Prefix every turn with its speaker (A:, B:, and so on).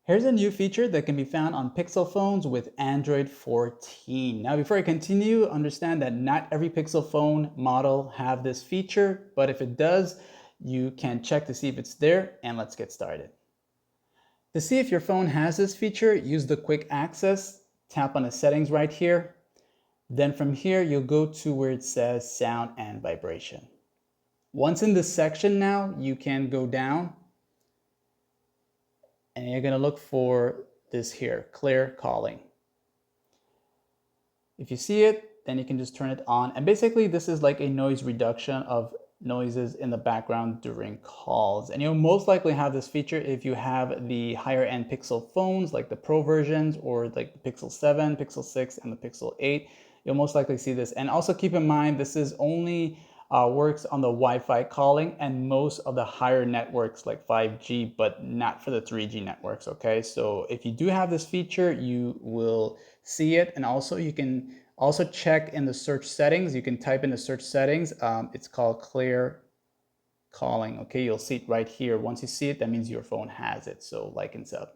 A: Here's a new feature that can be found on Pixel phones with Android 14. Now, before I continue, understand that not every Pixel phone model have this feature, but if it does, you can check to see if it's there, and let's get started. To see if your phone has this feature, use the quick access, tap on the settings right here. Then from here, you'll go to where it says sound and vibration. Once in this section now, you can go down and you're gonna look for this here, clear calling. If you see it, then you can just turn it on. And basically this is like a noise reduction of noises in the background during calls. And you'll most likely have this feature if you have the higher end Pixel phones, like the Pro versions or like the Pixel 7, Pixel 6, and the Pixel 8. You'll most likely see this. And also keep in mind, this is only works on the Wi-Fi calling and most of the higher networks like 5G, but not for the 3G networks, okay? So if you do have this feature, you will see it. And also you can also check in the search settings. You can type in the search settings. It's called clear calling, okay? You'll see it right here. Once you see it, that means your phone has it. So like and sub.